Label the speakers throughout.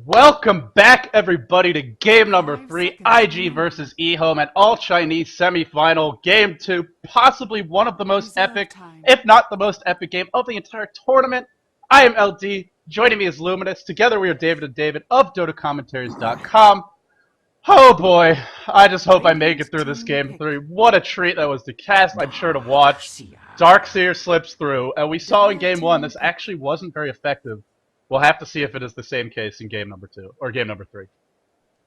Speaker 1: Welcome back, everybody, to game number 3, IG versus EHOME, an all-Chinese semi-final, game 2, possibly one of the most epic, if not the most epic game of the entire tournament. I am LD, joining me is Luminous. Together we are David and David of DotaCommentaries.com. Oh boy, I just hope I make it through this game 3. What a treat that was to cast, I'm sure to watch. Darkseer slips through, and we saw in game 1 this actually wasn't very effective. We'll have to see if it is the same case in game number 2, or game number 3.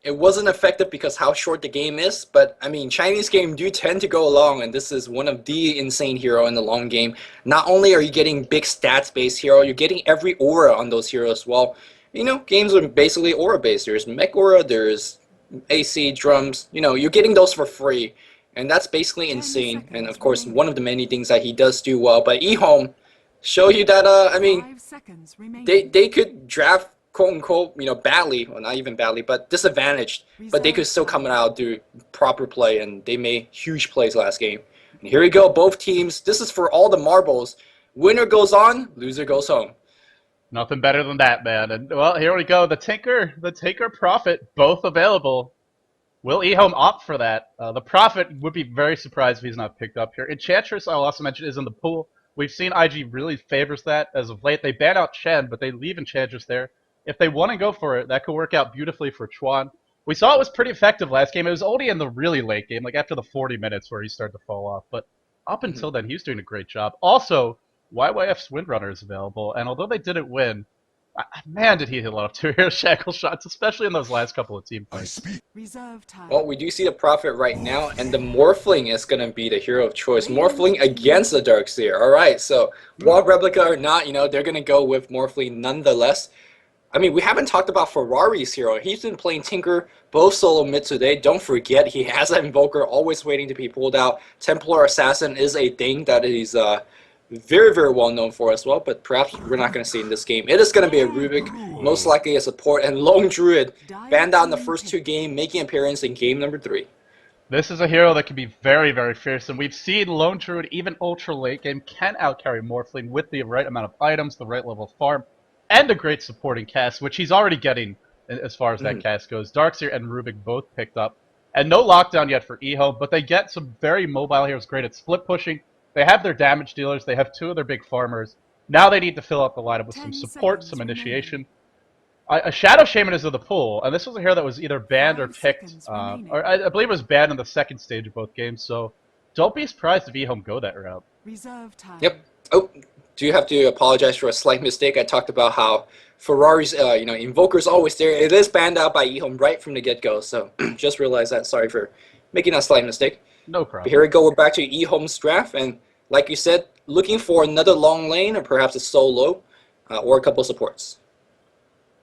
Speaker 2: It wasn't effective because how short the game is, but I mean, Chinese games do tend to go long, and this is one of the insane hero in the long game. Not only are you getting big stats-based hero, you're getting every aura on those heroes as well. You know, games are basically aura-based. There's mech aura, there's AC, drums, you know, you're getting those for free. And that's basically insane, and of course, one of the many things that he does do well. But EHOME show you that, I mean, they could draft quote-unquote, you know, badly, well, not even badly, but disadvantaged, but they could still come out do proper play, and they made huge plays last game. And here we go, both teams, this is for all the marbles. Winner goes on, loser goes home.
Speaker 1: Nothing better than that, man. And, well, here we go. The Tinker Prophet, both available. Will EHOME opt for that? The Prophet would be very surprised if he's not picked up here. Enchantress, I'll also mention, is in the pool. We've seen IG really favors that as of late. They ban out Chen, but they leave Enchantress there. If they want to go for it, that could work out beautifully for Chuan. We saw it was pretty effective last game. It was only in the really late game, like after the 40 minutes where he started to fall off. But up until then, he was doing a great job. Also, YYF's Windrunner is available, and although they didn't win, man, did he hit a lot of two-hero shackle shots, especially in those last couple of team fights.
Speaker 2: Well, we do see the Prophet right now, and the Morphling is going to be the hero of choice. Morphling against the Darkseer. Alright, so Wall Replica or not, you know, they're going to go with Morphling nonetheless. I mean, we haven't talked about Ferrari's hero. He's been playing Tinker both solo mid today. Don't forget, he has an Invoker always waiting to be pulled out. Templar Assassin is a thing that he's very, very well known for as well, but perhaps we're not going to see in this game. It is going to be a Rubik, most likely a support, and Lone Druid banned out in the first 2 games, making appearance in game number 3.
Speaker 1: This is a hero that can be very, very fierce, and we've seen Lone Druid, even ultra late game, can outcarry Morphling with the right amount of items, the right level of farm, and a great supporting cast, which he's already getting as far as that cast goes. Darkseer and Rubik both picked up, and no lockdown yet for EHOME, but they get some very mobile heroes, great at split pushing. They have their damage dealers, they have 2 of their big farmers. Now they need to fill out the lineup with some support, some initiation. A Shadow Shaman is in the pool, and this was a hero that was either banned or picked, or I believe it was banned in the second stage of both games, so don't be surprised if EHOME go that route.
Speaker 2: Yep. Oh, do you have to apologize for a slight mistake? I talked about how Ferrari's, you know, Invoker's always there. It is banned out by EHOME right from the get-go, so just realized that. Sorry for making a slight mistake.
Speaker 1: No problem.
Speaker 2: But here we go, we're back to EHOME's draft, and like you said, looking for another long lane, or perhaps a solo, or a couple supports.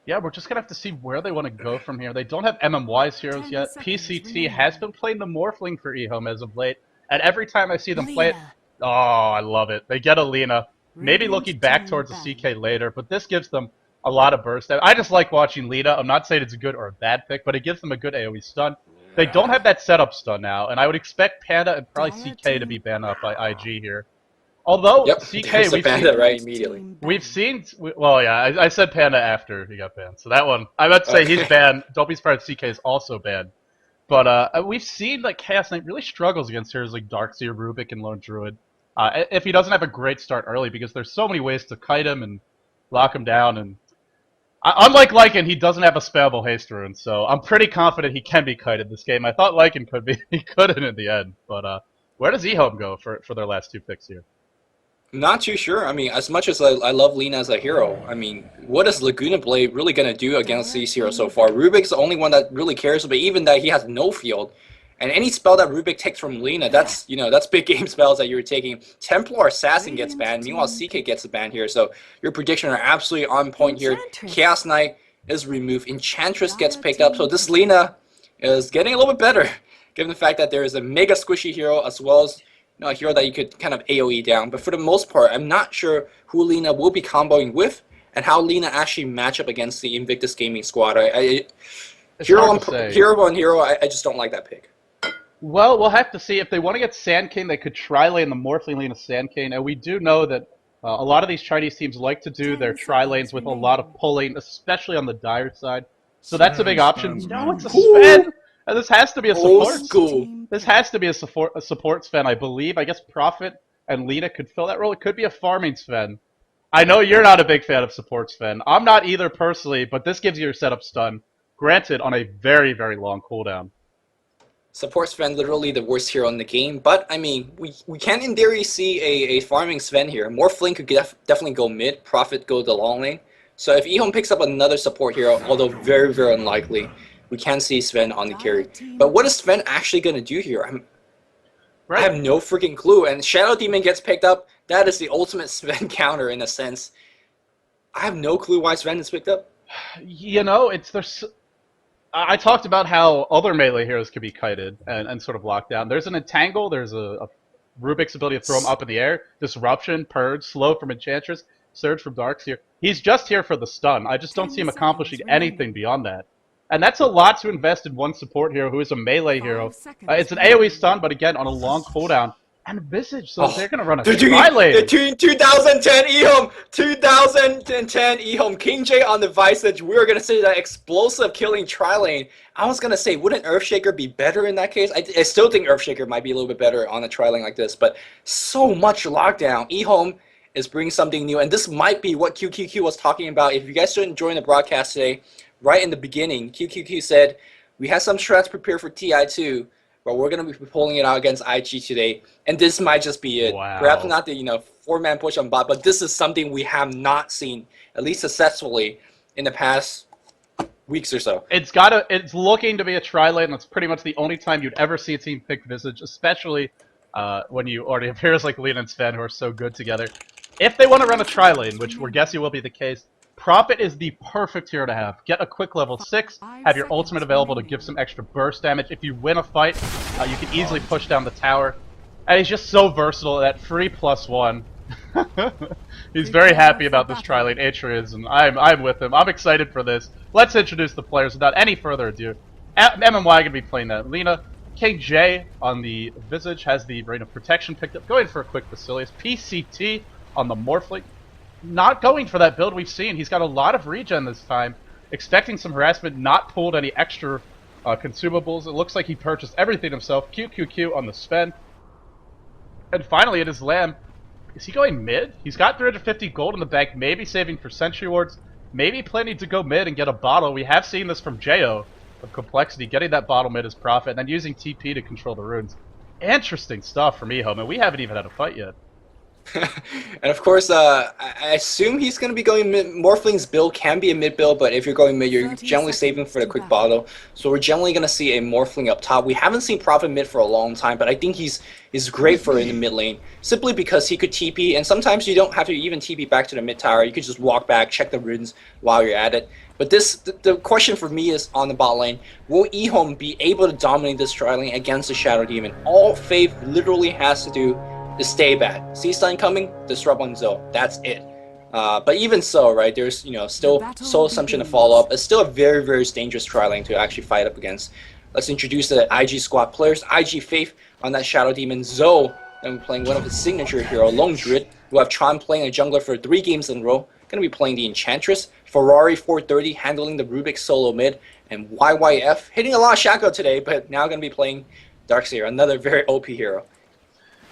Speaker 1: Yeah, we're just going to have to see where they want to go from here. They don't have MMY's heroes yet. PCT has been playing the Morphling for EHOME as of late, and every time I see them play it, oh, I love it. They get a Lina, maybe looking back towards a CK later, but this gives them a lot of burst. I just like watching Lina. I'm not saying it's a good or a bad pick, but it gives them a good AoE stun. They don't have that setup stun now, and I would expect Panda and probably CK to be banned off by IG here. Although,
Speaker 2: yep,
Speaker 1: CK, we've
Speaker 2: Panda
Speaker 1: seen,
Speaker 2: right immediately.
Speaker 1: We've seen, well, yeah, I said Panda after he got banned, so that one, I meant to say he's banned. Don't be surprised CK is also banned. But we've seen that Chaos Knight really struggles against heroes like Darkseer, Rubik, and Lone Druid. If he doesn't have a great start early, because there's so many ways to kite him and lock him down, and unlike Lycan, he doesn't have a spammable haste rune, so I'm pretty confident he can be kited this game. I thought Lycan could be, he couldn't in the end, but where does EHOME go for their last 2 picks here?
Speaker 2: Not too sure. I mean, as much as I love Lina as a hero, I mean, what is Laguna Blade really going to do against these heroes so far? Rubik's the only one that really cares, but even that, he has no field. And any spell that Rubik takes from Lina, that's, you know, that's big game spells that you're taking. Templar Assassin gets banned, meanwhile CK gets a ban here, so your predictions are absolutely on point here. Chaos Knight is removed, Enchantress gets picked up, so this Lina is getting a little bit better, given the fact that there is a mega squishy hero as well as, you know, a hero that you could kind of AoE down. But for the most part, I'm not sure who Lina will be comboing with, and how Lina actually match up against the Invictus Gaming squad. Hero on hero, I just don't like that pick.
Speaker 1: Well, we'll have to see. If they want to get Sand King, they could tri-lane the Morphling lane of Sand King, and we do know that a lot of these Chinese teams like to do their tri-lanes with a lot of pulling, especially on the Dire side. So that's a big option. No, it's a
Speaker 2: Ooh.
Speaker 1: Sven! And this has to be a
Speaker 2: Old
Speaker 1: support.
Speaker 2: school.
Speaker 1: This has to be a support Sven, I believe. I guess Prophet and Lina could fill that role. It could be a farming Sven. I know you're not a big fan of support Sven. I'm not either personally, but this gives you your setup stun. Granted, on a very, very long cooldown.
Speaker 2: Support Sven literally the worst hero in the game, but I mean, we can in theory see a farming Sven here. Morphling could definitely go mid, Prophet go the long lane. So if EHOME picks up another support hero, although very, very unlikely, we can see Sven on the carry. But what is Sven actually going to do here? I have no freaking clue. And Shadow Demon gets picked up. That is the ultimate Sven counter in a sense. I have no clue why Sven is picked up.
Speaker 1: You know, I talked about how other melee heroes can be kited and sort of locked down. There's an Entangle, there's a Rubik's ability to throw him up in the air, Disruption, Purge, Slow from Enchantress, Surge from Darkseer. He's just here for the stun. I just don't see him accomplishing anything beyond that. And that's a lot to invest in one support hero who is a melee hero. It's an AoE stun, but again, on a long cooldown. And Visage, so they're going to run a tri-lane.
Speaker 2: The 2010 EHOME, 2010 EHOME, King J on the Visage. We were going to say that explosive killing tri-lane. I was going to say, wouldn't Earthshaker be better in that case? I still think Earthshaker might be a little bit better on a tri-lane like this, but so much lockdown. EHOME is bringing something new, and this might be what QQQ was talking about. If you guys didn't join the broadcast today, right in the beginning, QQQ said, we have some strats prepared for TI2, but we're going to be pulling it out against IG today, and this might just be it.
Speaker 1: Wow.
Speaker 2: Perhaps not the four-man push on bot, but this is something we have not seen, at least successfully, in the past weeks or so.
Speaker 1: It's looking to be a tri-lane. That's pretty much the only time you'd ever see a team pick Visage, especially when you already have heroes like Lina and Sven who are so good together. If they want to run a tri-lane, which we're guessing will be the case, Prophet is the perfect hero to have. Get a quick level 6, have your ultimate available to give some extra burst damage. If you win a fight, you can easily push down the tower. And he's just so versatile, that free +1. He's very happy about this tri-lane, Atria is, and I'm with him. I'm excited for this. Let's introduce the players without any further ado. MMY going to be playing that. Lina, King J on the Visage has the Rain of Protection picked up. Going for a quick Basilius. PCT on the Morphling. Not going for that build we've seen. He's got a lot of regen this time. Expecting some harassment, not pulled any extra consumables. It looks like he purchased everything himself. QQQ on the Sven. And finally it is Lamb. Is he going mid? He's got 350 gold in the bank, maybe saving for Sentry Wards, maybe planning to go mid and get a bottle. We have seen this from Zhou of Complexity, getting that bottle mid as Prophet, and then using TP to control the runes. Interesting stuff from EHOME, and we haven't even had a fight yet.
Speaker 2: And of course, I assume he's going to be going mid. Morphling's build can be a mid build, but if you're going mid, you're generally saving for the quick bottle. So we're generally going to see a Morphling up top. We haven't seen Prophet mid for a long time, but I think he's great for in the mid lane, simply because he could TP, and sometimes you don't have to even TP back to the mid tower. You could just walk back, check the runes while you're at it. But the question for me is on the bot lane, will EHOME be able to dominate this tri lane against the Shadow Demon? All Faith literally has to do is stay bad. See stun coming, disrupt on Zhou. That's it. But even so, right, there's still Soul Assumption to follow up. It's still a very, very dangerous tri lane to actually fight up against. Let's introduce the IG squad players. IG Faith on that Shadow Demon. Zhou, and we're playing one of his signature hero, Lone Druid. We'll have Tron playing a jungler for 3 games in a row. Gonna be playing the Enchantress. Ferrari 430 handling the Rubik solo mid. And YYF hitting a lot of Shaco today, but now gonna be playing Darkseer, another very OP hero.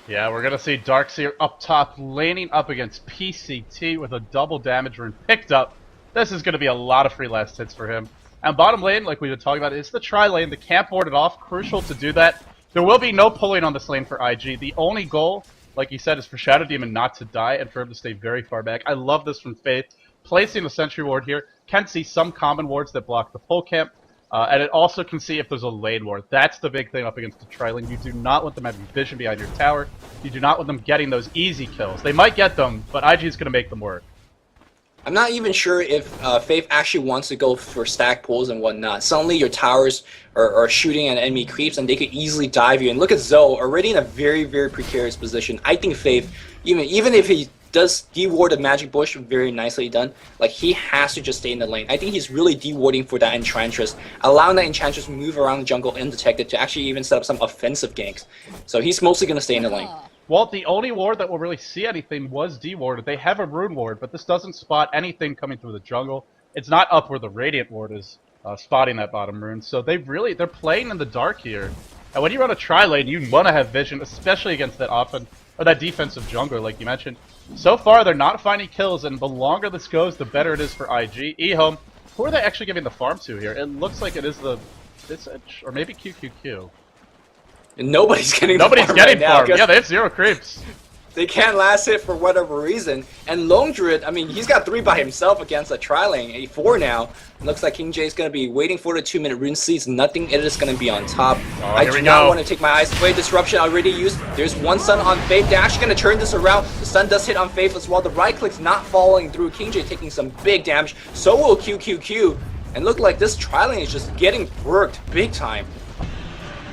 Speaker 1: Yeah, we're going to see Darkseer up top, laning up against PCT with a double damage rune picked up. This is going to be a lot of free last hits for him. And bottom lane, like we've been talking about, is the tri-lane. The camp warded off, crucial to do that. There will be no pulling on this lane for IG. The only goal, like you said, is for Shadow Demon not to die and for him to stay very far back. I love this from Faith. Placing the Sentry Ward here. Can see some common wards that block the full camp. And it also can see if there's a lane ward. That's the big thing up against the tri-lane. You do not want them having vision behind your tower. You do not want them getting those easy kills. They might get them, but IG is going to make them work.
Speaker 2: I'm not even sure if Faith actually wants to go for stack pulls and whatnot. Suddenly your towers are shooting at enemy creeps and they could easily dive you. And look at Zhou, already in a very, very precarious position. I think Faith, even if he does deward the magic bush, very nicely done, like he has to just stay in the lane. I think he's really dewarding for that Enchantress, allowing that Enchantress to move around the jungle undetected to actually even set up some offensive ganks. So he's mostly going to stay in the lane.
Speaker 1: Well, the only ward that will really see anything was dewarded. They have a rune ward, but this doesn't spot anything coming through the jungle. It's not up where the Radiant ward is. spotting that bottom rune. So they're playing in the dark here. And when you run a tri-lane, you want to have vision, especially against that defensive jungler, like you mentioned. So far, they're not finding kills, and the longer this goes, the better it is for IG. EHOME, who are they actually giving the farm to here? It looks like it is the Visage, or maybe QQQ.
Speaker 2: And nobody's getting farm
Speaker 1: farm. Yeah, they have 0 creeps.
Speaker 2: They can't last it for whatever reason. And Lone Druid, I mean, he's got 3 by himself against a tri-lane, a 4 now. Looks like King J is going to be waiting for the 2-minute rune sees nothing. It is going to be on top. I do not want to take my eyes away. Disruption already used. There's one stun on Faith. They're actually going to turn this around. The stun does hit on Faith as well. The right click's not following through. King J taking some big damage. So will QQQ. And look like this tri-lane is just getting worked big time.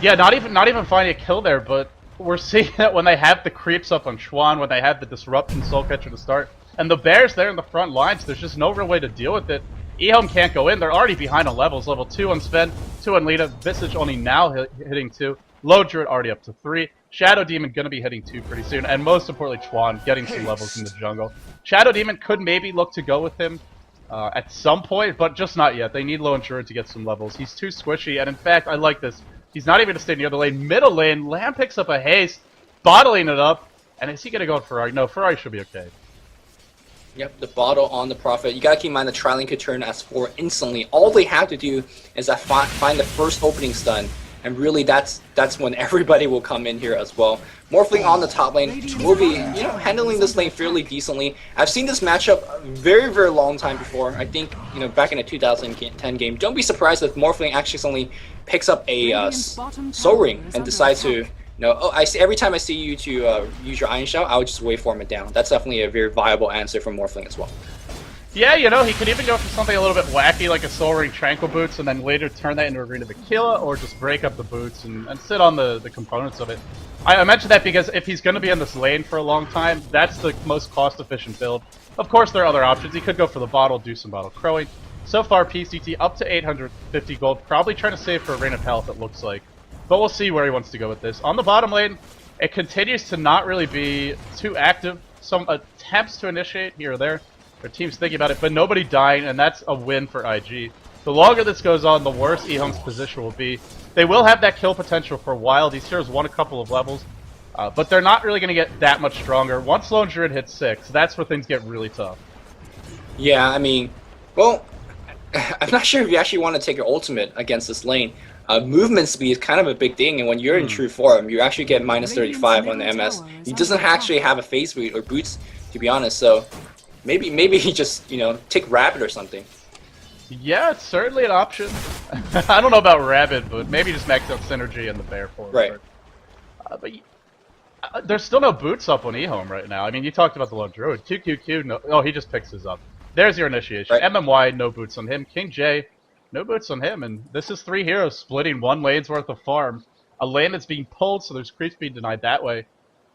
Speaker 1: Yeah, not even finding a kill there, but we're seeing that when they have the creeps up on Chuan, when they have the disruption soul catcher to start, and the bears there in the front lines, there's just no real way to deal with it. EHOME can't go in, they're already behind on levels. Level 2 on Sven, 2 on Lita, Visage only now hitting 2, Low Druid already up to 3, Shadow Demon gonna be hitting 2 pretty soon, and most importantly Chuan getting some levels in the jungle. Shadow Demon could maybe look to go with him at some point, but just not yet. They need Lone Druid to get some levels. He's too squishy, and in fact, I like this. He's not even going to stay near the lane. Middle lane, Lamb picks up a haste, bottling it up. And is he going to go with Ferrari? No, Ferrari should be okay.
Speaker 2: Yep, the bottle on the Prophet. You got to keep in mind the tri-lane could turn as 4 instantly. All they have to do is find the first opening stun. And really, that's when everybody will come in here as well. Morphling on the top lane will be, handling this lane fairly decently. I've seen this matchup a very, very long time before. I think, back in the 2010 game. Don't be surprised if Morphling actually suddenly picks up a Soul Ring and decides to, every time I see you to use your Iron Shout, I would just waveform it down. That's definitely a very viable answer for Morphling as well.
Speaker 1: Yeah, he could even go for something a little bit wacky like a Soul Ring Tranquil Boots and then later turn that into Arena of Aquila, or just break up the boots and sit on the components of it. I mentioned that because if he's going to be in this lane for a long time, that's the most cost-efficient build. Of course, there are other options. He could go for the bottle, do some bottle crowing. So far, PCT up to 850 gold, probably trying to save for a Rain of Health, it looks like. But we'll see where he wants to go with this. On the bottom lane, it continues to not really be too active. Some attempts to initiate here or there. Their team's thinking about it, but nobody dying, and that's a win for IG. The longer this goes on, the worse EHOME's position will be. They will have that kill potential for a while. These heroes won a couple of levels, but they're not really going to get that much stronger. Once Lone Druid hits 6, that's where things get really tough.
Speaker 2: Yeah, I mean, well, I'm not sure if you actually want to take your ultimate against this lane. Movement speed is kind of a big thing, and when you're in true form, you actually get minus 35 on the MS. He doesn't actually have a phase boot or boots, to be honest, so maybe he just, take Rapid or something.
Speaker 1: Yeah, it's certainly an option. I don't know about Rapid, but maybe just max out Synergy and the Bear form.
Speaker 2: Right.
Speaker 1: But there's still no boots up on EHOME right now. I mean, you talked about the Lone Druid. QQQ, no, oh, he just picks his up. There's your initiation. Right. MMY, no boots on him. King J, no boots on him. And this is 3 heroes splitting 1 lane's worth of farm. A lane that's being pulled, so there's creeps being denied that way.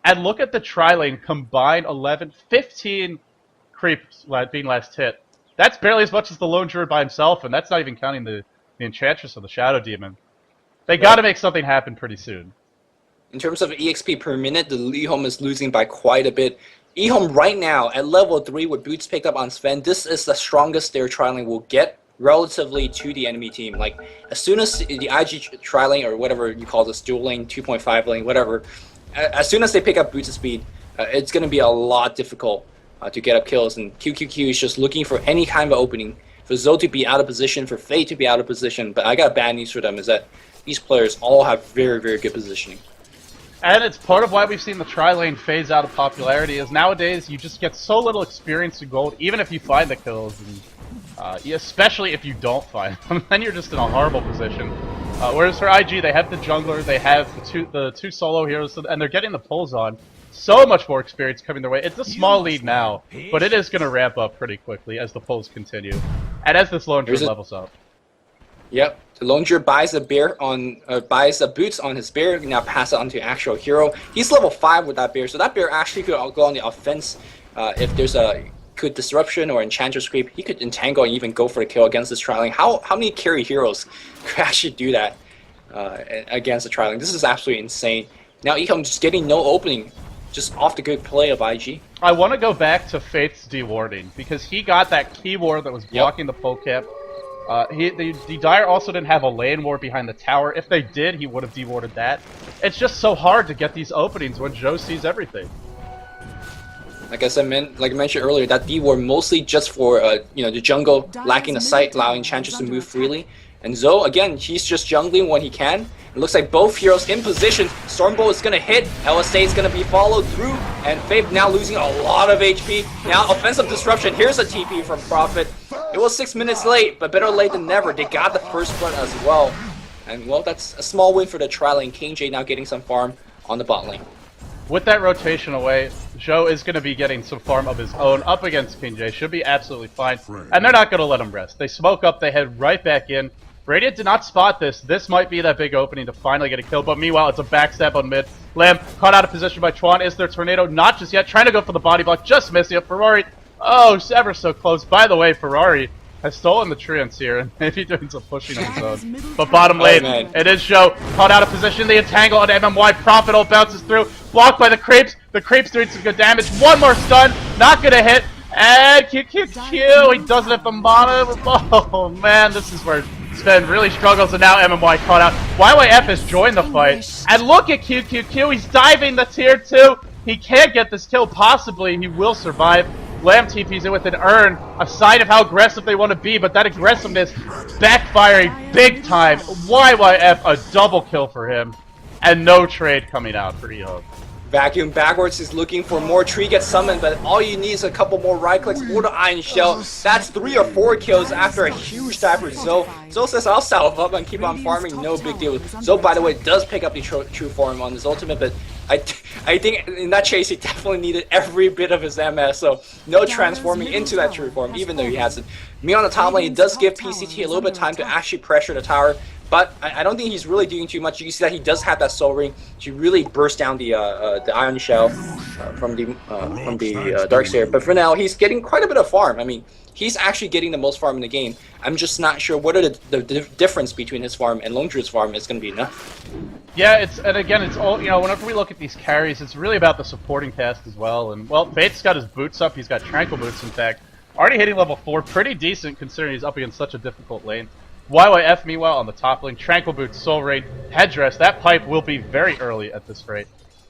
Speaker 1: And look at the tri-lane, combined 11, 15 creeps being last hit. That's barely as much as the Lone Druid by himself, and that's not even counting the Enchantress or the Shadow Demon. They gotta make something happen pretty soon.
Speaker 2: In terms of EXP per minute, the EHOME is losing by quite a bit. EHOME right now, at level 3 with boots picked up on Sven, this is the strongest their tri-lane will get relatively to the enemy team. Like, as soon as the IG tri-lane, or whatever you call this, dual lane, 2.5 lane, whatever, as soon as they pick up boots speed, it's going to be a lot difficult to get up kills, and QQQ is just looking for any kind of opening, for Zhou to be out of position, for Faye to be out of position. But I got bad news for them, is that these players all have very, very good positioning.
Speaker 1: And it's part of why we've seen the tri-lane phase out of popularity, is nowadays you just get so little experience in gold, even if you find the kills, and especially if you don't find them, then you're just in a horrible position. Whereas for IG, they have the jungler, they have the two solo heroes, and they're getting the pulls on. So much more experience coming their way. It's a small lead now, but it is going to ramp up pretty quickly as the pulls continue, and as this Lone Druid levels up.
Speaker 2: Yep, the Lone Druid buys a boots on his bear, now pass it on to actual hero. He's level 5 with that bear, so that bear actually could go on the offense. If there's a good disruption or enchantress creep, he could entangle and even go for the kill against this tri-lane. How many carry heroes could actually do that against the tri-lane? This is absolutely insane. Now EHOME just getting no opening, just off the good play of IG.
Speaker 1: I want to go back to Faith's dewarding, because he got that key ward that was blocking the pull cap. The Dire also didn't have a lane ward behind the tower. If they did, he would have dewarded that. It's just so hard to get these openings when Zhou sees everything.
Speaker 2: Like I said, like I mentioned earlier, that D ward mostly just for the jungle lacking the sight, allowing Enchantress to move freely. And Zhou, again, he's just jungling when he can. It looks like both heroes in position. Stormbolt is going to hit. LSA is going to be followed through. And Faith now losing a lot of HP. Now, offensive disruption. Here's a TP from Prophet. It was 6 minutes late, but better late than never. They got the first blood as well. And, well, that's a small win for the tri-lane. KJ now getting some farm on the bot lane.
Speaker 1: With that rotation away, Zhou is going to be getting some farm of his own up against King J. Should be absolutely fine. And they're not going to let him rest. They smoke up, they head right back in. Radiant did not spot this. This might be that big opening to finally get a kill, but meanwhile, it's a backstab on mid. Lamb caught out of position by Chuan. Is there Tornado? Not just yet. Trying to go for the body block, just missing it. Ferrari, oh, ever so close. By the way, Ferrari has stolen the treants here and maybe doing some pushing on his own. But bottom lane, it is Zhou. Caught out of position. The entangle on MMY. Prophet all bounces through. Blocked by the creeps. The creeps doing some good damage. One more stun. Not going to hit. And QQQ. He does it at the mana. Oh, man. This is where Sven really struggles, and now MMY caught out. YYF has joined the fight. And look at QQQ. He's diving the tier 2. He can't get this kill. Possibly he will survive. Lamb TP's in with an urn, a sign of how aggressive they want to be, but that aggressiveness backfiring big time. YYF, a double kill for him, and no trade coming out for EHOME.
Speaker 2: Vacuum backwards is looking for more. Tree gets summoned, but all you need is a couple more right clicks or the Iron Shell. That's 3 or 4 kills after a huge dive for Zhou. Zhou says, I'll salve up and keep on farming, no big deal. Zhou, by the way, does pick up the true form on his ultimate, but I think in that chase he definitely needed every bit of his MS, so no transforming into that true form, even though he hasn't. Me on the top lane, it does give PCT a little bit of time to actually pressure the tower, but I don't think he's really doing too much. You can see that he does have that soul ring to really burst down the Iron Shell from the Darkseer. But for now, he's getting quite a bit of farm. I mean, he's actually getting the most farm in the game. I'm just not sure what are the difference between his farm and Longdru's farm is going to be enough.
Speaker 1: Yeah, and again, it's all, whenever we look at these carries, it's really about the supporting cast as well. And, well, Faith's got his boots up. He's got Tranquil boots, in fact. Already hitting level 4. Pretty decent considering he's up against such a difficult lane. YYF, meanwhile, on the top lane. Tranquil boots, Soul Raid, Headdress. That pipe will be very early at this rate.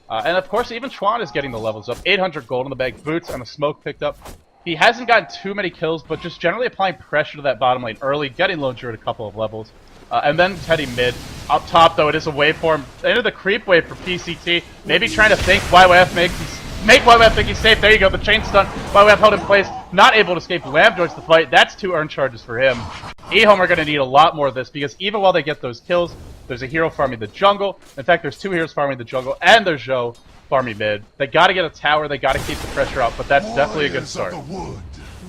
Speaker 1: And, of course, even Chuan is getting the levels up. 800 gold in the bag. Boots and a smoke picked up. He hasn't gotten too many kills, but just generally applying pressure to that bottom lane early, getting Lone Druid a couple of levels. And then heading mid. Up top, though, it is a waveform. Into the creep wave for PCT. Maybe trying to think YYF make YYF think he's safe. There you go, the chain stun. YYF held in place. Not able to escape. Lamb joins the fight. That's 2 earn charges for him. EHOME are going to need a lot more of this, because even while they get those kills, there's a hero farming the jungle. In fact, there's 2 heroes farming the jungle, and there's Zhou farming mid. They got to get a tower. They got to keep the pressure up, but that's definitely a good start.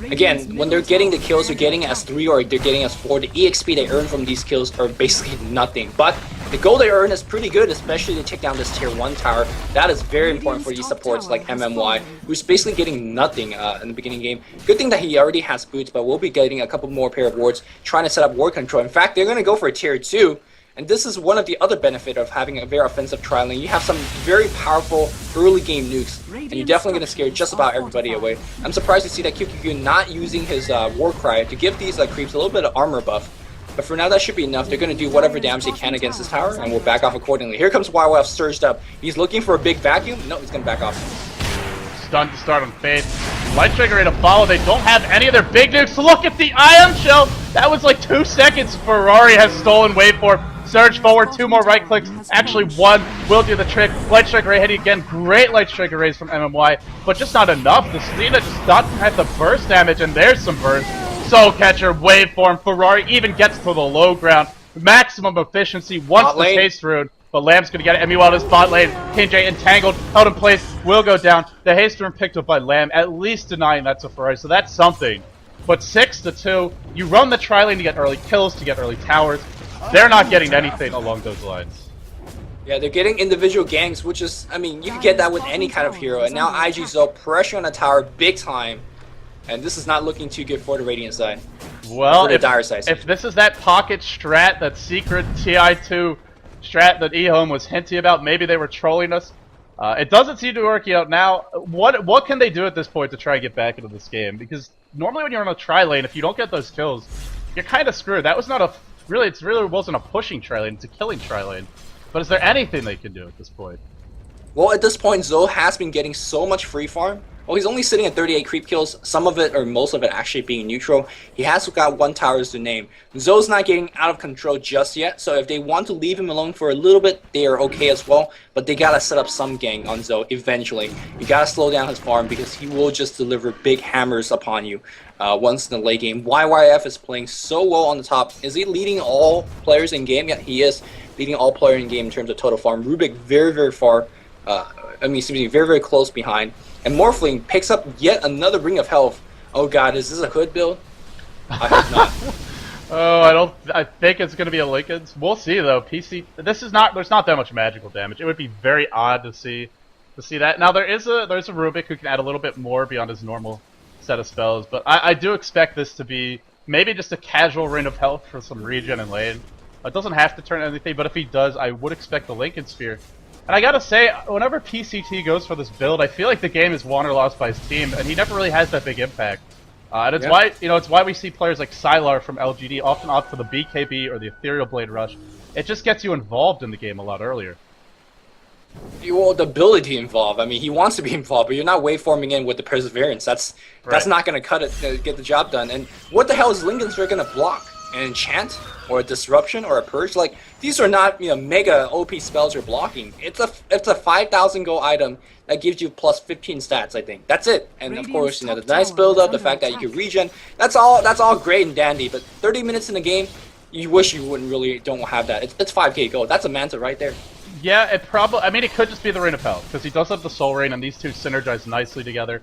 Speaker 2: Again, when they're getting the kills, they're getting as 3 or they're getting as 4. The EXP they earn from these kills are basically nothing. But the gold they earn is pretty good, especially to take down this tier 1 tower. That is very important for these supports like MMY, who's basically getting nothing in the beginning game. Good thing that he already has boots, but we'll be getting a couple more pair of wards, trying to set up ward control. In fact, they're going to go for a tier 2. And this is one of the other benefits of having a very offensive tri lane. You have some very powerful early game nukes, and you're definitely going to scare just about everybody away. I'm surprised to see that QQQ not using his war cry to give these creeps a little bit of armor buff. But for now, that should be enough. They're going to do whatever damage they can against this tower, and we'll back off accordingly. Here comes YYF surged up. He's looking for a big vacuum. No, he's going to back off.
Speaker 1: Stun to start on Faith. Light Trigger to follow. They don't have any of their big nukes. Look at the Ion Shell. That was like 2 seconds. Ferrari has stolen waveform. Surge forward, 2 more right clicks. Actually, 1 will do the trick. Light Strike Ray hitting again. Great Light Strike Rays from MMY, but just not enough. The Selena just doesn't have the burst damage, and there's some burst. Soul Catcher, waveform. Ferrari even gets to the low ground. Maximum efficiency once the haste rune, but Lamb's going to get it. And meanwhile, this bot lane, King J entangled, held in place, will go down. The haste rune picked up by Lamb, at least denying that to Ferrari, so that's something. But 6-2, you run the tri lane to get early kills, to get early towers. They're not getting anything along those lines.
Speaker 2: Yeah, they're getting individual ganks, which is, I mean, you can get that with any kind of hero. And now IG Zhou pressure on the tower big time. And this is not looking too good for the Radiant side.
Speaker 1: Well, if this is that pocket strat, that secret TI2 strat that EHOME was hinting about, maybe they were trolling us. It doesn't seem to be working out now. What can they do at this point to try and get back into this game? Because normally when you're on a tri lane, if you don't get those kills, you're kind of screwed. That was not a really. It really wasn't a pushing tri lane. It's a killing tri lane. But is there anything they can do at this point?
Speaker 2: Well, at this point, Zhou has been getting so much free farm. Well, he's only sitting at 38 creep kills, some of it or most of it actually being neutral. He has got 1 towers to name. Zhou's not getting out of control just yet, so if they want to leave him alone for a little bit, they are okay as well. But they gotta set up some gang on Zhou eventually. You gotta slow down his farm because he will just deliver big hammers upon you once in the late game. YYF is playing so well on the top. Is he leading all players in game? Yeah, he is leading all players in game in terms of total farm. Rubik very, very far. Very, very close behind. And Morphling picks up yet another Ring of Health. Oh god, is this a hood build? I hope not.
Speaker 1: Oh, I think it's gonna be a Linken's. We'll see though. PC. There's not that much magical damage. It would be very odd to see that. Now there's a Rubik who can add a little bit more beyond his normal set of spells, but I do expect this to be maybe just a casual Ring of Health for some regen and lane. It doesn't have to turn anything, but if he does, I would expect the Linken Sphere. And I gotta say, whenever PCT goes for this build, I feel like the game is won or lost by his team, and he never really has that big impact. And it's why it's why we see players like Sylar from LGD often opt for the BKB or the Ethereal Blade Rush. It just gets you involved in the game a lot earlier.
Speaker 2: Well, the ability involved. I mean, he wants to be involved, but you're not waveforming in with the Perseverance. That's not gonna cut it, get the job done. And what the hell is Linken's Sphere gonna block? An enchant or a disruption or a purge? Like, these are not mega OP spells you're blocking. It's a 5,000 gold item that gives you plus 15 stats, I think. That's it. And of course, the nice build up, the fact that you can regen, that's all great and dandy, but 30 minutes in the game, you wish you don't have that. It's 5k gold. That's a Manta right there.
Speaker 1: Yeah, it probably. I mean, it could just be the Ring of Health because he does have the Soul Rain, and these two synergize nicely together.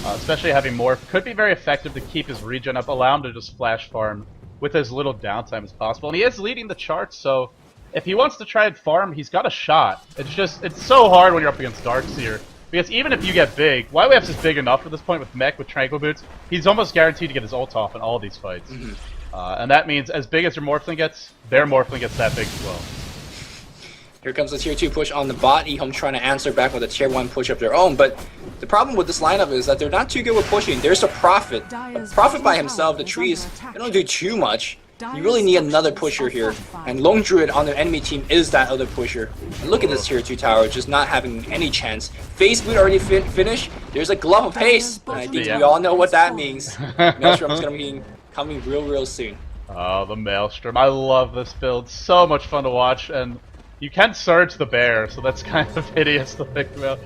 Speaker 1: Especially having Morph could be very effective to keep his regen up, allow him to just flash farm with as little downtime as possible. And he is leading the charts, so if he wants to try and farm, he's got a shot. It's so hard when you're up against Darkseer. Because even if you get big, YYF's is big enough at this point with Mech, with Tranquil Boots, he's almost guaranteed to get his ult off in all these fights. And that means as big as your Morphling gets, their Morphling gets that big as well.
Speaker 2: Here comes the tier 2 push on the bot. EHOME trying to answer back with a tier 1 push of their own, but the problem with this lineup is that they're not too good with pushing. There's a Prophet. A Prophet by himself, the trees, they don't do too much. You really need another pusher here, and Lone Druid on the enemy team is that other pusher. And look at this tier 2 tower, just not having any chance. Phase boot already finished. There's a Glove of Haste, and I think we all know what that means. Maelstrom's gonna be coming real soon.
Speaker 1: Oh, the Maelstrom. I love this build. So much fun to watch, and you can Surge the Bear, so that's kind of hideous to think about.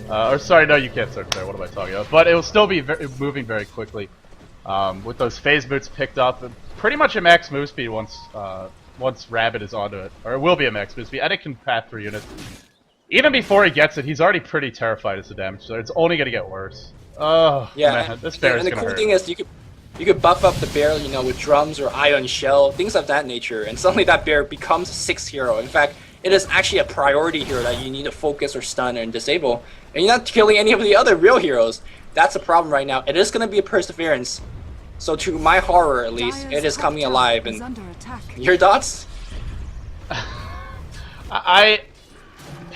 Speaker 1: Or sorry, no, you can't Surge the Bear, what am I talking about? But it will still be moving very quickly. With those phase boots picked up, and pretty much a max move speed once Rabbit is onto it. Or it will be a max move speed, and it can path through units. Even before he gets it, he's already pretty terrified as the damage, so it's only gonna get worse. Oh, yeah, man, this bear is gonna hurt.
Speaker 2: And the cool thing is, you could buff up the bear, with drums or ion shell, things of that nature, and suddenly that bear becomes a 6th hero. In fact, it is actually a priority hero that you need to focus or stun and disable. And you're not killing any of the other real heroes. That's a problem right now. It is going to be a Perseverance. So to my horror, at least, it is coming alive. And your thoughts?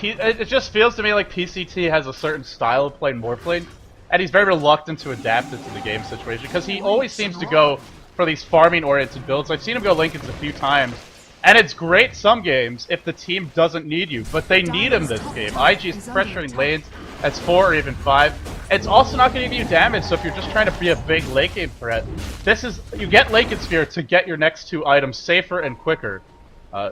Speaker 1: It just feels to me like PCT has a certain style of playing Morphling, and he's very reluctant to adapt it to the game situation, because he always seems to go for these farming-oriented builds. I've seen him go Linken's a few times, and it's great some games if the team doesn't need you, but they need him this game. IG is pressuring lanes as 4 or even 5. It's also not going to give you damage, so if you're just trying to be a big late game threat, you get Linken Sphere to get your next 2 items safer and quicker.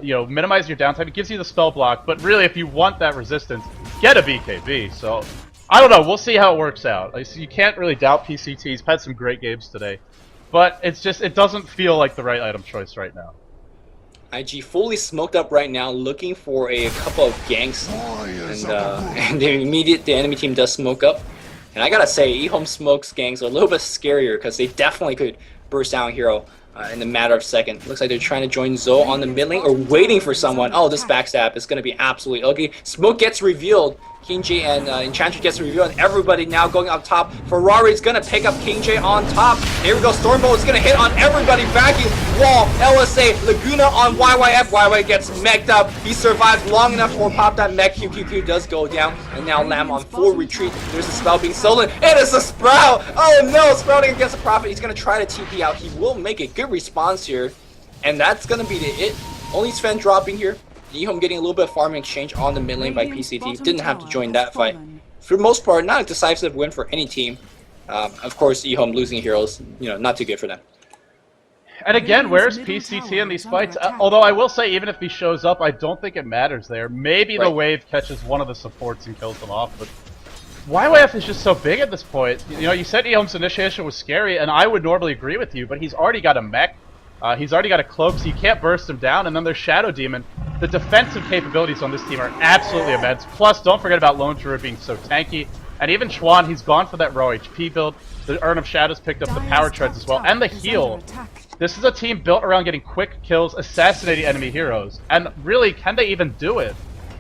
Speaker 1: Minimize your downtime. It gives you the spell block, but really if you want that resistance, get a BKB. So, I don't know, we'll see how it works out. You can't really doubt PCT. He's had some great games today, but it doesn't feel like the right item choice right now.
Speaker 2: IG fully smoked up right now, looking for a couple of ganks, and the enemy team does smoke up. And I gotta say, EHOME smokes ganks are a little bit scarier because they definitely could burst down hero in a matter of seconds. Looks like they're trying to join Zhou on the mid lane or waiting for someone. Oh, this backstab is gonna be absolutely ugly. Smoke gets revealed, King J and Enchantress gets revealed, and everybody now going up top. Ferrari's gonna pick up King J on top. Here we go, Stormbolt is gonna hit on everybody. Vacuum, Wall, LSA, Laguna on YYF. YY gets mech'd up. He survives long enough for pop that mech. QQQ does go down, and now Lamb on full retreat. There's a spell being stolen. It is a Sprout! Oh no, Sprouting against the Prophet. He's gonna try to TP out. He will make a good response here, and that's gonna be it. Only Sven dropping here. EHOME getting a little bit of farming exchange on the mid lane by PCT. Didn't have to join that fight. For the most part, not a decisive win for any team. Of course, EHOME losing heroes, not too good for them.
Speaker 1: And again, where's PCT in these fights? Although I will say, even if he shows up, I don't think it matters there. Maybe the wave catches one of the supports and kills them off, but YYF is just so big at this point. You said EHOME's initiation was scary, and I would normally agree with you, but he's already got a mech. He's already got a cloak, so you can't burst him down, and then there's Shadow Demon. The defensive capabilities on this team are absolutely immense. Plus, don't forget about Lone Druid being so tanky. And even Chuan, he's gone for that raw HP build. The Urn of Shadows picked up the power treads as well, and the heal. This is a team built around getting quick kills, assassinating enemy heroes. And really, can they even do it?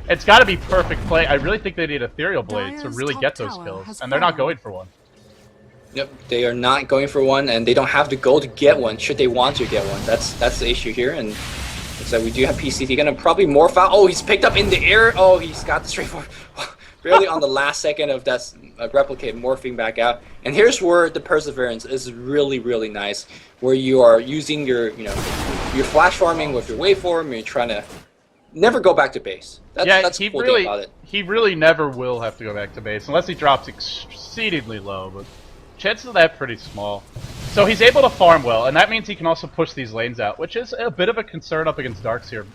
Speaker 1: It's got to be perfect play. I really think they need Ethereal Blade to really get those kills, and they're not going for one.
Speaker 2: Yep, they are not going for one, and they don't have to go to get one should they want to get one. That's the issue here, and looks like we do have PCT gonna probably morph out. Oh, he's picked up in the air. Oh, he's got the straightforward. Barely on the last second of that replicate morphing back out. And here's where the perseverance is really, really nice, where you are using your flash farming with your waveform, and you're trying to never go back to base. That's the cool thing about it.
Speaker 1: He really never will have to go back to base unless he drops exceedingly low, but chances of that pretty small. So he's able to farm well, and that means he can also push these lanes out, which is a bit of a concern up against Darkseer,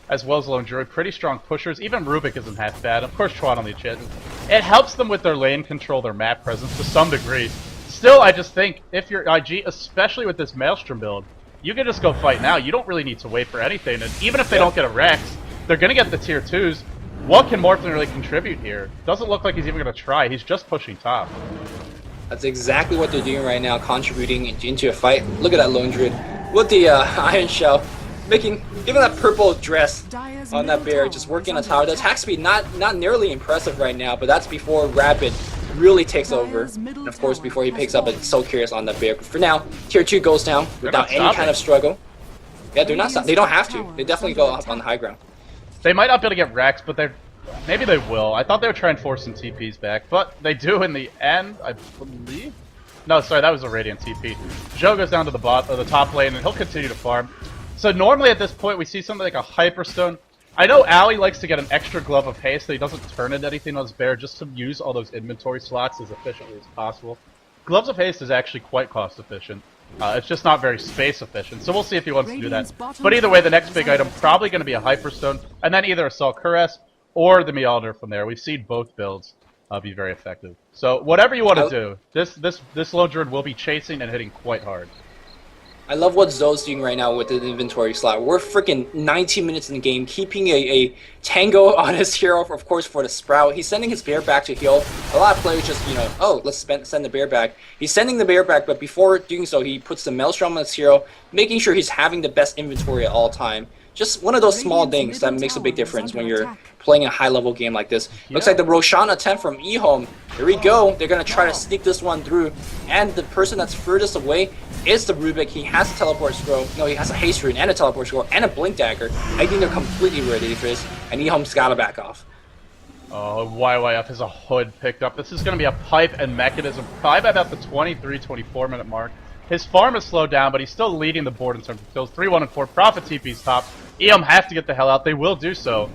Speaker 1: as well as Lone Druid. Pretty strong pushers. Even Rubik isn't half bad. Of course, Chuan on the enchantment. It helps them with their lane control, their map presence to some degree. Still, I just think if you're IG, especially with this Maelstrom build, you can just go fight now. You don't really need to wait for anything. And even if they don't get a Rex, they're going to get the tier 2s. What can Morphlin really contribute here? Doesn't look like he's even going to try. He's just pushing top.
Speaker 2: That's exactly what they're doing right now, contributing into a fight. Look at that Lone Druid with the Iron Shell, giving that purple dress on that bear, just working on tower. The attack speed not nearly impressive right now, but that's before Rapid really takes over, and of course before he picks up a So Curious on that bear. But for now, tier 2 goes down without any kind of struggle. Yeah, they're not stopping. They don't have to. They definitely go up on the high ground.
Speaker 1: They might not be able to get Rex, but maybe they will. I thought they would try and force some TPs back, but they do in the end, I believe. No, sorry, that was a Radiant TP. Zhou goes down to the top lane, and he'll continue to farm. So normally at this point, we see something like a Hyperstone. I know Ali likes to get an extra Glove of Haste so he doesn't turn into anything on his bear, just to use all those inventory slots as efficiently as possible. Gloves of Haste is actually quite cost efficient. It's just not very space efficient, so we'll see if he wants to do that. But either way, the next big item probably going to be a Hyperstone, and then either a Salcuras or the Mealder from there. We've seen both builds be very effective. So whatever you want to do, this Lone Druid will be chasing and hitting quite hard.
Speaker 2: I love what Zhou's doing right now with the inventory slot. We're freaking 19 minutes in the game, keeping a tango on his hero, of course, for the Sprout. He's sending his bear back to heal. A lot of players just, oh, let's send the bear back. He's sending the bear back, but before doing so, he puts the Maelstrom on his hero, making sure he's having the best inventory at all time. Just one of those small things that makes a big difference when you're playing a high-level game like this. Looks like the Roshan attempt from EHOME. Here we go. They're going to try to sneak this one through. And the person that's furthest away is the Rubik. He has a teleport scroll. No, he has a haste rune and a teleport scroll and a blink dagger. I think they're completely ready for this. And EHOME's got to back off.
Speaker 1: Oh, YYF has a hood picked up. This is going to be a pipe and mechanism probably by about the 23-24 minute mark. His farm is slowed down, but he's still leading the board in terms of kills. 3-1 and 4. Prophet TP's top. EHOME have to get the hell out. They will do so.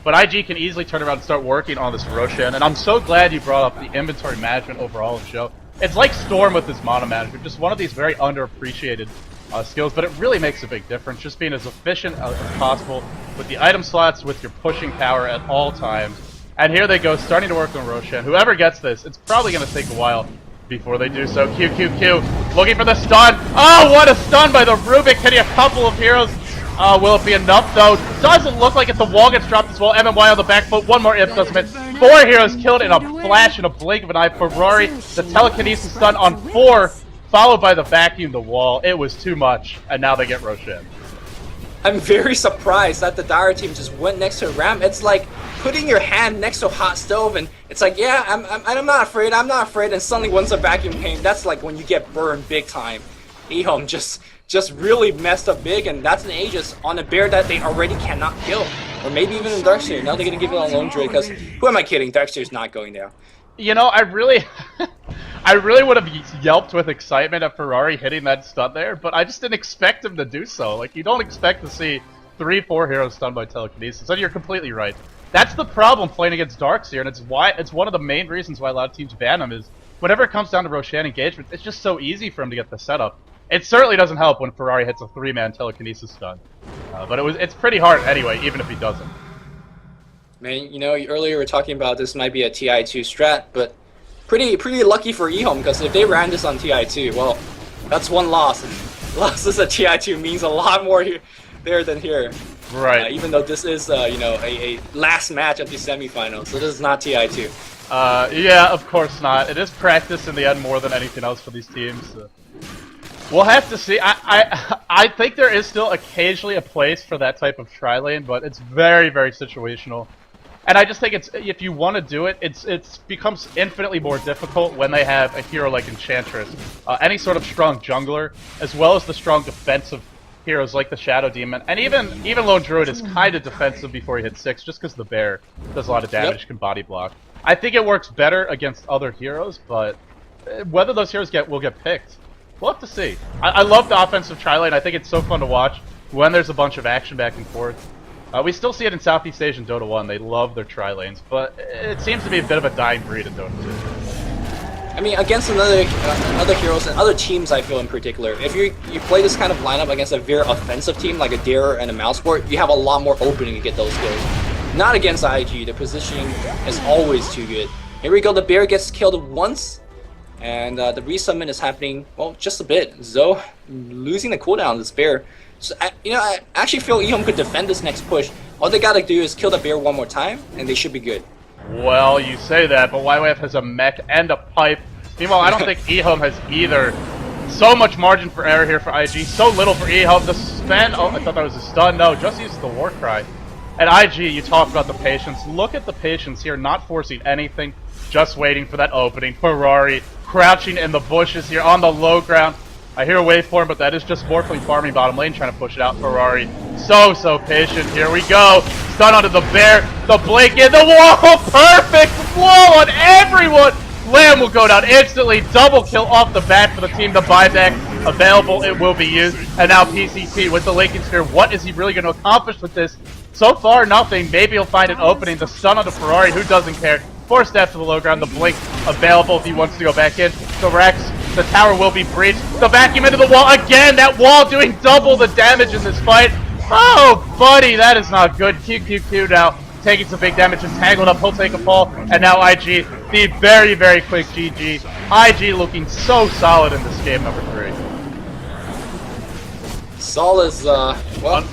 Speaker 1: But IG can easily turn around and start working on this Roshan. And I'm so glad you brought up the inventory management overall of Zhou. It's like Storm with his mana management. Just one of these very underappreciated skills. But it really makes a big difference. Just being as efficient as possible with the item slots, with your pushing power at all times. And here they go, starting to work on Roshan. Whoever gets this, it's probably going to take a while before they do so. QQQ looking for the stun. Oh, what a stun by the Rubik, hitting a couple of heroes. Will it be enough though? Doesn't look like it. The wall gets dropped as well. MMY on the back foot. One more if doesn't hit. 4 heroes killed in a flash and a blink of an eye. Ferrari, the telekinesis stun on 4, followed by the vacuum, the wall. It was too much, and now they get Roshan.
Speaker 2: I'm very surprised that the Dire team just went next to Ram. It's like putting your hand next to a hot stove, and it's like, yeah, I'm not afraid, and suddenly once a vacuum came, that's like when you get burned big time. EHOME just really messed up big, and that's an Aegis on a bear that they already cannot kill. Or maybe even in Darkseer. Now they're gonna give it on Lone Druid, because who am I kidding? Darkseer's not going there.
Speaker 1: You know, I really would have yelped with excitement at Ferrari hitting that stun there, but I just didn't expect him to do so. Like, you don't expect to see 3-4 heroes stunned by telekinesis, and you're completely right. That's the problem playing against Darkseer, and it's one of the main reasons why a lot of teams ban him, is whenever it comes down to Roshan engagement, it's just so easy for him to get the setup. It certainly doesn't help when Ferrari hits a 3-man telekinesis stun. But it's pretty hard anyway, even if he doesn't.
Speaker 2: Man, you know, earlier we were talking about this might be a TI2 strat, but pretty lucky for EHOME, because if they ran this on TI2, well, that's one loss. Losses at TI2 means a lot more there than here.
Speaker 1: Right.
Speaker 2: Even though this is, you know, a last match of the semifinals, so this is not TI2.
Speaker 1: Yeah, of course not. It is practice in the end more than anything else for these teams. We'll have to see. I think there is still occasionally a place for that type of tri-lane, but it's very, very situational. And I just think if you want to do it, it becomes infinitely more difficult when they have a hero like Enchantress, any sort of strong jungler, as well as the strong defensive heroes like the Shadow Demon, and even Lone Druid is kind of defensive before he hits 6, just because the bear does a lot of damage, can body block. I think it works better against other heroes, but whether those heroes will get picked, we'll have to see. I love the offensive tri-lane. I think it's so fun to watch when there's a bunch of action back and forth. We still see it in Southeast Asia and Dota 1. They love their tri-lanes, but it seems to be a bit of a dying breed in Dota 2.
Speaker 2: I mean, against other heroes and other teams, I feel in particular, if you play this kind of lineup against a very offensive team like a Dare and a Mouseport, you have a lot more opening to get those kills. Not against IG. The positioning is always too good. Here we go. The bear gets killed once, and the resummon is happening, well, just a bit. Zhou losing the cooldown on this bear. So, I actually feel EHOME could defend this next push. All they gotta do is kill the bear one more time, and they should be good.
Speaker 1: Well, you say that, but YYF has a mech and a pipe. Meanwhile, I don't think EHOME has either. So much margin for error here for IG, so little for EHOME. The spend, oh, I thought that was a stun. No, just used the war cry. At IG, you talk about the patience. Look at the patience here, not forcing anything, just waiting for that opening. Ferrari crouching in the bushes here on the low ground. I hear a waveform, but that is just Morphling farming bottom lane, trying to push it out. Ferrari, so patient. Here we go. Stun onto the bear. The blink in the wall. Perfect blow on everyone. Lamb will go down instantly. Double kill off the bat for the team. The buyback available. It will be used. And now PCT with the Lincoln Sphere. What is he really going to accomplish with this? So far, nothing. Maybe he'll find an opening. The stun onto Ferrari. Who doesn't care? 4 steps to the low ground. The blink available if he wants to go back in. The Rex. The tower will be breached. The vacuum into the wall again. That wall doing double the damage in this fight. Oh, buddy, that is not good. QQQ now taking some big damage and tangled up. He'll take a fall. And now IG, the very, very quick GG. IG looking so solid in this game number 3.
Speaker 2: Solid is, well,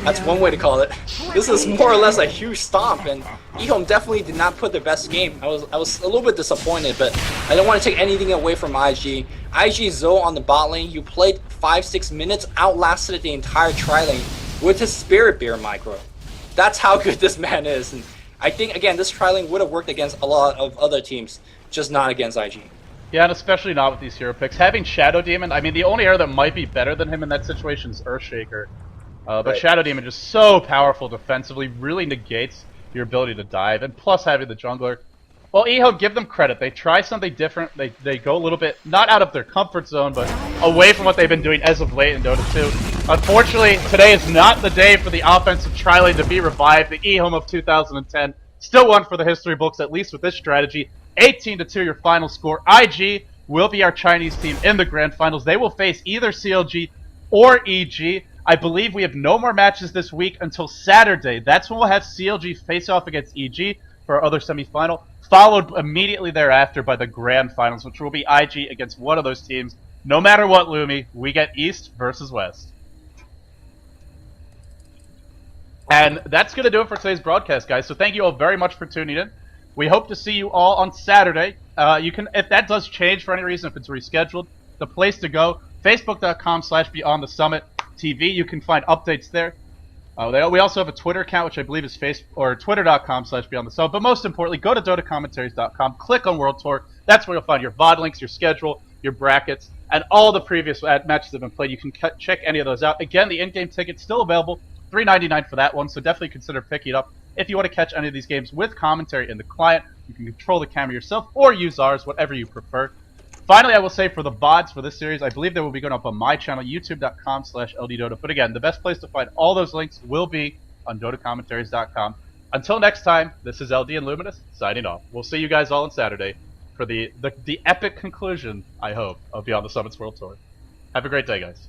Speaker 2: that's one way to call it. This is more or less a huge stomp, and EHOME definitely did not put their best game. I was a little bit disappointed, but I don't want to take anything away from IG. IG Zhou on the bot lane, you played 5-6 minutes, outlasted the entire tri-lane with his Spirit Bear micro. That's how good this man is, and I think, again, this tri-lane would have worked against a lot of other teams, just not against IG.
Speaker 1: Yeah, and especially not with these hero picks. Having Shadow Demon, I mean, the only hero that might be better than him in that situation is Earthshaker. But right. Shadow Demon just so powerful defensively, really negates your ability to dive, and plus having the jungler. Well, EHOME, give them credit. They try something different. They go a little bit, not out of their comfort zone, but away from what they've been doing as of late in Dota 2. Unfortunately, today is not the day for the offensive tri-lane to be revived. The EHOME of 2010 still one for the history books, at least with this strategy. 18-2 your final score. IG will be our Chinese team in the grand finals. They will face either CLG or EG. I believe we have no more matches this week until Saturday. That's when we'll have CLG face off against EG for our other semifinal, followed immediately thereafter by the grand finals, which will be IG against one of those teams. No matter what, Lumi, we get East versus West. And that's going to do it for today's broadcast, guys. So thank you all very much for tuning in. We hope to see you all on Saturday. You can, if that does change for any reason, if it's rescheduled, the place to go, facebook.com/BeyondTheSummit TV. You can find updates there. We also have a Twitter account, which I believe is twitter.com/beyondthesummit. But most importantly, go to dotacommentaries.com, click on World Tour. That's where you'll find your VOD links, your schedule, your brackets, and all the previous matches that have been played. You can check any of those out. Again, the in-game ticket's still available, $3.99 for that one, so definitely consider picking it up. If you want to catch any of these games with commentary in the client, you can control the camera yourself or use ours, whatever you prefer. Finally, I will say for the VODs for this series, I believe they will be going up on my channel, youtube.com/LDdota. But again, the best place to find all those links will be on dotacommentaries.com. Until next time, this is LD and Luminous signing off. We'll see you guys all on Saturday for the epic conclusion, I hope, of Beyond the Summit's World Tour. Have a great day, guys.